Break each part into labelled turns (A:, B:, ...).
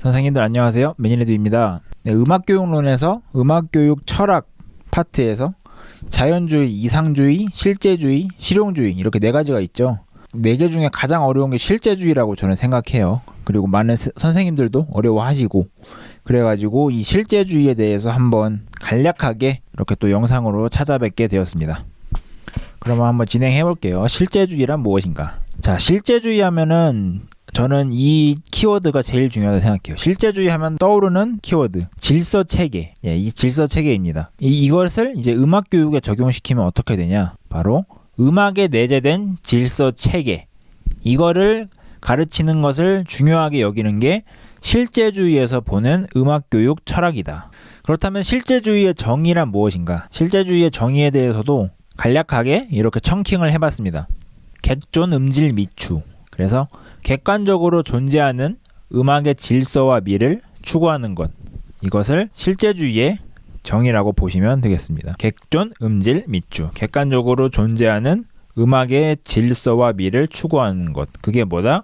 A: 선생님들 안녕하세요. 매니레드입니다. 네, 음악교육론에서 음악교육 철학 파트에서 자연주의, 이상주의, 실제주의, 실용주의 이렇게 네 가지가 있죠. 네 개 중에 가장 어려운 게 실제주의라고 저는 생각해요. 그리고 많은 선생님들도 어려워하시고, 그래가지고 이 실제주의에 대해서 한번 간략하게 이렇게 또 영상으로 찾아뵙게 되었습니다. 그러면 한번 진행해 볼게요. 실제주의란 무엇인가? 자, 실제주의 하면은 저는 이 키워드가 제일 중요하다고 생각해요. 실제주의 하면 떠오르는 키워드, 질서체계. 예, 이 질서체계입니다. 이것을 이제 음악교육에 적용시키면 어떻게 되냐? 바로 음악에 내재된 질서체계. 이거를 가르치는 것을 중요하게 여기는 게 실제주의에서 보는 음악교육 철학이다. 그렇다면 실제주의의 정의란 무엇인가? 실제주의의 정의에 대해서도 간략하게 이렇게 청킹을 해봤습니다. 객존, 음질, 미추. 그래서 객관적으로 존재하는 음악의 질서와 미를 추구하는 것. 이것을 실제주의의 정의라고 보시면 되겠습니다. 객존, 음질, 미추. 객관적으로 존재하는 음악의 질서와 미를 추구하는 것. 그게 뭐다?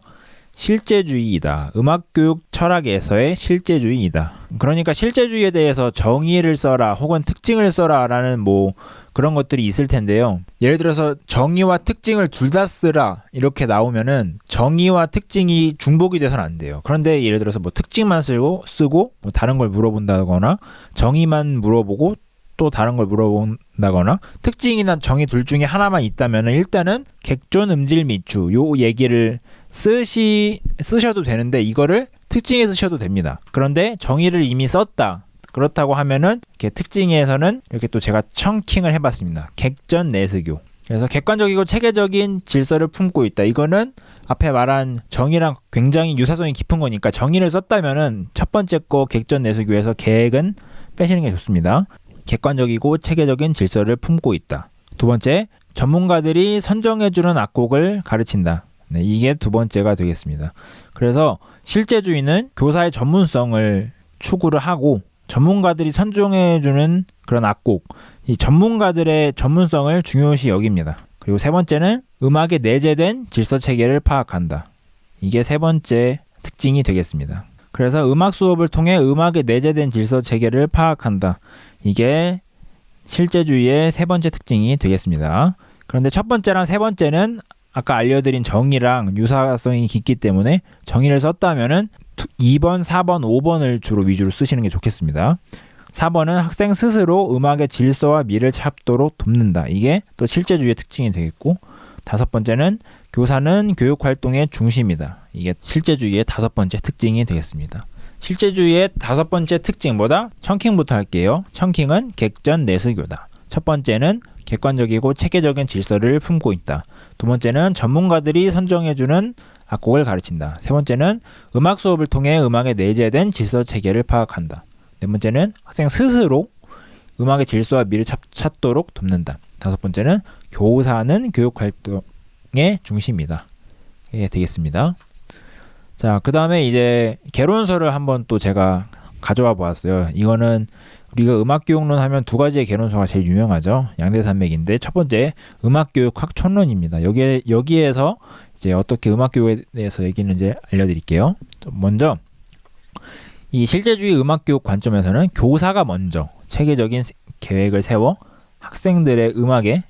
A: 실제주의이다. 음악교육 철학에서의 실제주의이다. 그러니까 실제주의에 대해서 정의를 써라 혹은 특징을 써라 라는 그런 것들이 있을 텐데요. 예를 들어서 정의와 특징을 둘 다 쓰라 이렇게 나오면은 정의와 특징이 중복이 돼서는 안 돼요. 그런데 예를 들어서 특징만 쓰고 다른 걸 물어본다거나 정의만 물어보고 또 다른 걸 물어본다거나 특징이나 정의 둘 중에 하나만 있다면 일단은 객존, 음질, 미추 요 얘기를 쓰셔도 되는데 이거를 특징에 쓰셔도 됩니다. 그런데 정의를 이미 썼다. 그렇다고 하면은 이렇게 특징에서는 이렇게 또 제가 청킹을 해봤습니다. 객전 내스교. 그래서 객관적이고 체계적인 질서를 품고 있다. 이거는 앞에 말한 정의랑 굉장히 유사성이 깊은 거니까 정의를 썼다면은 첫 번째 거 객전 내스교에서 계획은 빼시는 게 좋습니다. 객관적이고 체계적인 질서를 품고 있다. 두 번째, 전문가들이 선정해주는 악곡을 가르친다. 네, 이게 두 번째가 되겠습니다. 그래서 실제주의는 교사의 전문성을 추구를 하고 전문가들이 선정해주는 그런 악곡, 이 전문가들의 전문성을 중요시 여깁니다. 그리고 세 번째는 음악에 내재된 질서체계를 파악한다. 이게 세 번째 특징이 되겠습니다. 그래서 음악 수업을 통해 음악에 내재된 질서체계를 파악한다. 이게 실제주의의 세 번째 특징이 되겠습니다. 그런데 첫 번째랑 세 번째는 아까 알려드린 정의랑 유사성이 깊기 때문에 정의를 썼다면은 2번, 4번, 5번을 주로 위주로 쓰시는 게 좋겠습니다. 4번은 학생 스스로 음악의 질서와 미를 찾도록 돕는다. 이게 또 실제주의의 특징이 되겠고, 다섯 번째는 교사는 교육활동의 중심이다. 이게 실제주의의 다섯 번째 특징이 되겠습니다. 실제주의의 다섯 번째 특징 뭐다? 청킹부터 할게요. 청킹은 객전 내스교다. 첫 번째는 객관적이고 체계적인 질서를 품고 있다. 두 번째는 전문가들이 선정해주는 악곡을 가르친다. 세 번째는 음악 수업을 통해 음악에 내재된 질서 체계를 파악한다. 네 번째는 학생 스스로 음악의 질서와 미를 찾도록 돕는다. 다섯 번째는 교사는 교육활동의 중심이다. 이게 되겠습니다. 자, 그 다음에 이제 개론서를 한번 또 제가 가져와 보았어요. 이거는 우리가 음악교육론 하면 두 가지의 개론서가 제일 유명하죠. 양대산맥인데 첫 번째 음악교육 학촌론입니다. 여기에서 이제 어떻게 음악교육에 대해서 얘기했는지 알려드릴게요. 먼저 이 실제주의 음악교육 관점에서는 교사가 먼저 체계적인 계획을 세워 학생들의 음악의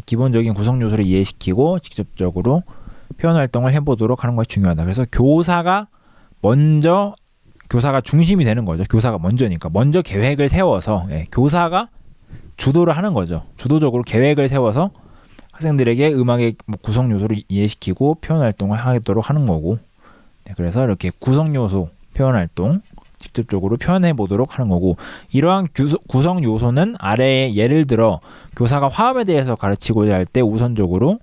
A: 기본적인 구성 요소를 이해시키고 직접적으로 표현 활동을 해보도록 하는 것이 중요하다. 그래서 교사가 중심이 되는 거죠. 교사가 먼저니까. 먼저 계획을 세워서 교사가 주도를 하는 거죠. 주도적으로 계획을 세워서 학생들에게 음악의 구성 요소를 이해시키고 표현 활동을 하도록 하는 거고, 그래서 이렇게 구성 요소, 표현 활동 직접적으로 표현해 보도록 하는 거고, 이러한 구성 요소는 아래에 예를 들어 교사가 화음에 대해서 가르치고자 할 때 우선적으로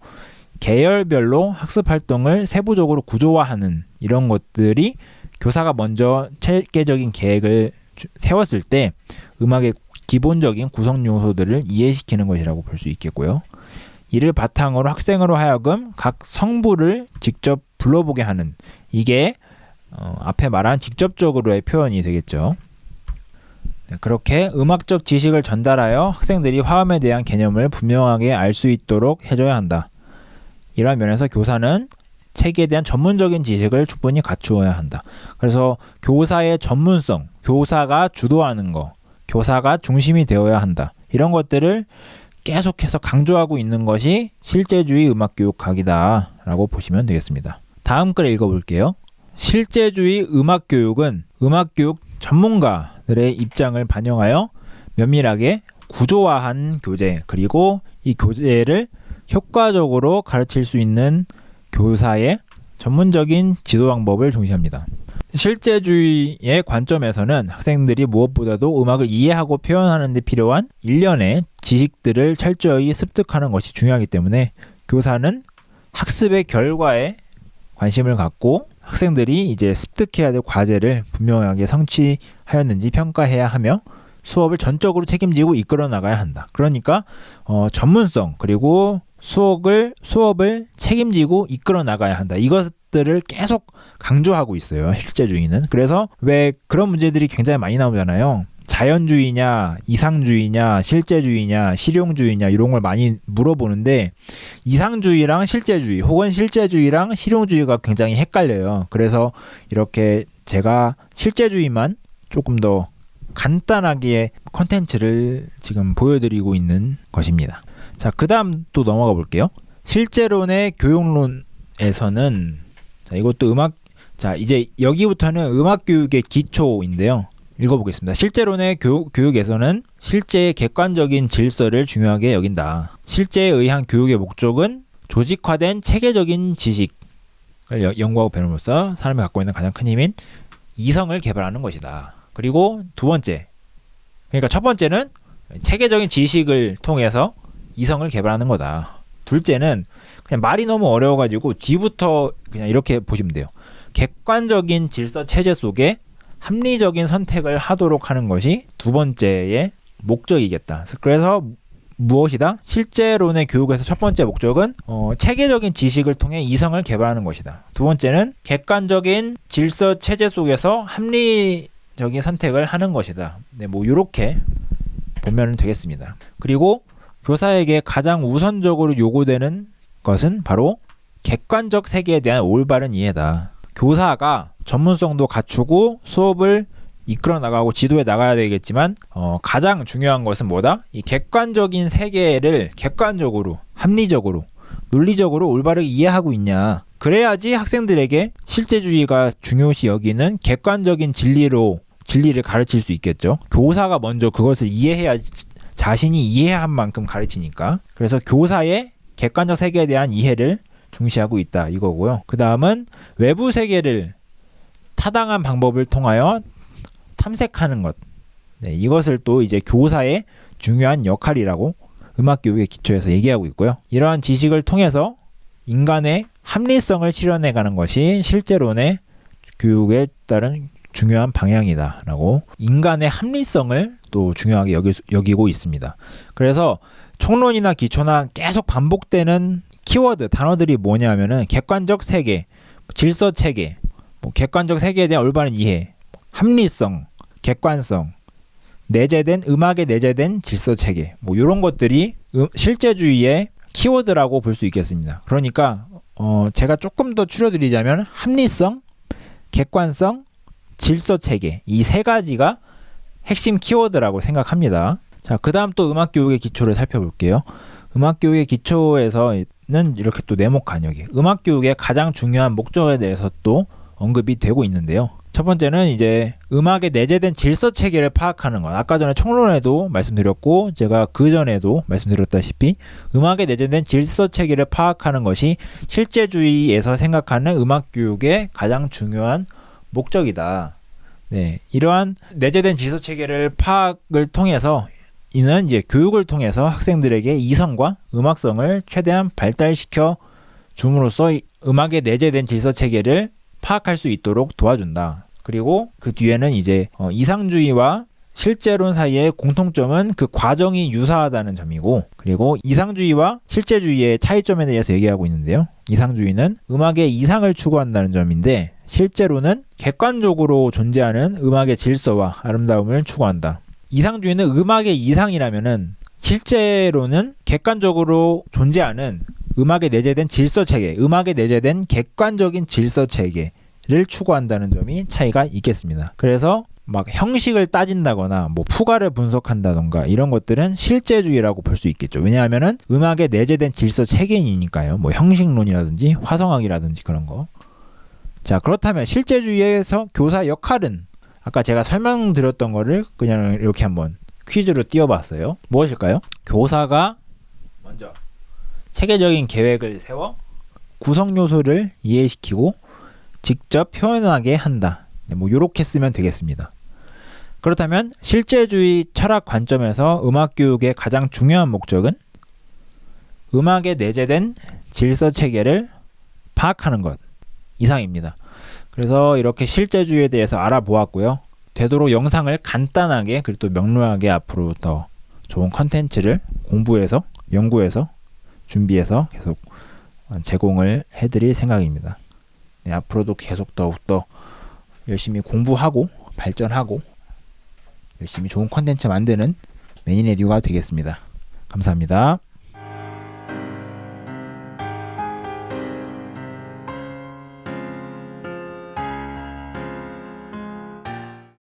A: 계열별로 학습 활동을 세부적으로 구조화하는 이런 것들이 교사가 먼저 체계적인 계획을 세웠을 때 음악의 기본적인 구성 요소들을 이해시키는 것이라고 볼 수 있겠고요. 이를 바탕으로 학생으로 하여금 각 성부를 직접 불러보게 하는, 이게 앞에 말한 직접적으로의 표현이 되겠죠. 그렇게 음악적 지식을 전달하여 학생들이 화음에 대한 개념을 분명하게 알 수 있도록 해줘야 한다. 이러한 면에서 교사는 체계에 대한 전문적인 지식을 충분히 갖추어야 한다. 그래서 교사의 전문성, 교사가 주도하는 거, 교사가 중심이 되어야 한다. 이런 것들을 계속해서 강조하고 있는 것이 실제주의 음악교육학이다 라고 보시면 되겠습니다. 다음 글 읽어볼게요. 실제주의 음악교육은 음악교육 전문가들의 입장을 반영하여 면밀하게 구조화한 교재, 그리고 이 교재를 효과적으로 가르칠 수 있는 교사의 전문적인 지도 방법을 중시합니다. 실제주의의 관점에서는 학생들이 무엇보다도 음악을 이해하고 표현하는 데 필요한 일련의 지식들을 철저히 습득하는 것이 중요하기 때문에 교사는 학습의 결과에 관심을 갖고 학생들이 이제 습득해야 될 과제를 분명하게 성취하였는지 평가해야 하며 수업을 전적으로 책임지고 이끌어 나가야 한다. 그러니까 전문성, 그리고 수업을 책임지고 이끌어 나가야 한다. 이것들을 계속 강조하고 있어요. 실제주의는. 그래서 왜 그런 문제들이 굉장히 많이 나오잖아요. 자연주의냐, 이상주의냐, 실제주의냐, 실용주의냐 이런 걸 많이 물어보는데 이상주의랑 실제주의 혹은 실제주의랑 실용주의가 굉장히 헷갈려요. 그래서 이렇게 제가 실제주의만 조금 더 간단하게 컨텐츠를 지금 보여드리고 있는 것입니다. 자, 그 다음 또 넘어가 볼게요. 실제론의 교육론에서는 이것도 이제 여기부터는 음악교육의 기초인데요. 읽어보겠습니다. 실제론의 교육에서는 실제의 객관적인 질서를 중요하게 여긴다. 실제에 의한 교육의 목적은 조직화된 체계적인 지식을 연구하고 배움으로써 사람이 갖고 있는 가장 큰 힘인 이성을 개발하는 것이다. 그리고 두 번째, 그러니까 첫 번째는 체계적인 지식을 통해서 이성을 개발하는 거다. 둘째는 그냥 말이 너무 어려워가지고 뒤부터 그냥 이렇게 보시면 돼요. 객관적인 질서 체제 속에 합리적인 선택을 하도록 하는 것이 두 번째의 목적이겠다. 그래서 무엇이다? 실제론의 교육에서 첫 번째 목적은 체계적인 지식을 통해 이성을 개발하는 것이다. 두 번째는 객관적인 질서 체제 속에서 합리적인 선택을 하는 것이다. 네, 뭐 이렇게 보면 되겠습니다. 그리고 교사에게 가장 우선적으로 요구되는 것은 바로 객관적 세계에 대한 올바른 이해다. 교사가 전문성도 갖추고 수업을 이끌어 나가고 지도해 나가야 되겠지만 가장 중요한 것은 뭐다? 이 객관적인 세계를 객관적으로, 합리적으로, 논리적으로 올바르게 이해하고 있냐. 그래야지 학생들에게 실제주의가 중요시 여기는 객관적인 진리를 가르칠 수 있겠죠. 교사가 먼저 그것을 이해해야 자신이 이해한 만큼 가르치니까. 그래서 교사의 객관적 세계에 대한 이해를 중시하고 있다 이거고요. 그 다음은 외부 세계를 타당한 방법을 통하여 탐색하는 것. 네, 이것을 또 이제 교사의 중요한 역할이라고 음악교육의 기초에서 얘기하고 있고요. 이러한 지식을 통해서 인간의 합리성을 실현해가는 것이 실제론의 교육에 따른 중요한 방향이다라고 인간의 합리성을 또 중요하게 여기고 있습니다. 그래서 총론이나 기초나 계속 반복되는 키워드, 단어들이 뭐냐면은 객관적 세계, 질서 체계, 객관적 세계에 대한 올바른 이해, 합리성, 객관성, 음악에 내재된 질서 체계, 이런 것들이 실제주의의 키워드라고 볼 수 있겠습니다. 그러니까 제가 조금 더 추려드리자면 합리성, 객관성, 질서 체계, 이 세 가지가 핵심 키워드라고 생각합니다. 자, 그 다음 또 음악교육의 기초를 살펴볼게요. 음악교육의 기초에서는 이렇게 또 네모칸 음악교육의 가장 중요한 목적에 대해서 또 언급이 되고 있는데요. 첫 번째는 이제 음악에 내재된 질서 체계를 파악하는 것. 아까 전에 총론에도 말씀드렸고 제가 그 전에도 말씀드렸다시피 음악에 내재된 질서 체계를 파악하는 것이 실제주의에서 생각하는 음악교육의 가장 중요한 목적이다. 네, 이러한 내재된 질서 체계를 파악을 통해서 이는 이제 교육을 통해서 학생들에게 이성과 음악성을 최대한 발달시켜 줌으로써 음악에 내재된 질서 체계를 파악할 수 있도록 도와준다. 그리고 그 뒤에는 이제 이상주의와 실제론 사이의 공통점은 그 과정이 유사하다는 점이고, 그리고 이상주의와 실제주의의 차이점에 대해서 얘기하고 있는데요. 이상주의는 음악의 이상을 추구한다는 점인데 실제로는 객관적으로 존재하는 음악의 질서와 아름다움을 추구한다. 이상주의는 음악의 이상이라면은 실제로는 객관적으로 존재하는 음악에 내재된 질서 체계, 음악에 내재된 객관적인 질서 체계를 추구한다는 점이 차이가 있겠습니다. 그래서 막 형식을 따진다거나 뭐 푸가를 분석한다던가 이런 것들은 실제주의라고 볼 수 있겠죠. 왜냐하면은 음악에 내재된 질서 체계이니까요. 뭐 형식론이라든지 화성학이라든지 그런 거. 자, 그렇다면 실제주의에서 교사 역할은 아까 제가 설명드렸던 거를 그냥 이렇게 한번 퀴즈로 띄워봤어요. 무엇일까요? 교사가 먼저 체계적인 계획을 세워 구성 요소를 이해시키고 직접 표현하게 한다. 뭐 이렇게 쓰면 되겠습니다. 그렇다면 실제주의 철학 관점에서 음악 교육의 가장 중요한 목적은 음악에 내재된 질서 체계를 파악하는 것 이상입니다. 그래서 이렇게 실제주의에 대해서 알아보았고요. 되도록 영상을 간단하게 그리고 또 명료하게 앞으로 더 좋은 컨텐츠를 공부해서 연구해서 준비해서 계속 제공을 해드릴 생각입니다. 네, 앞으로도 계속 더욱더 열심히 공부하고 발전하고 열심히 좋은 컨텐츠 만드는 매니레디오가 되겠습니다. 감사합니다.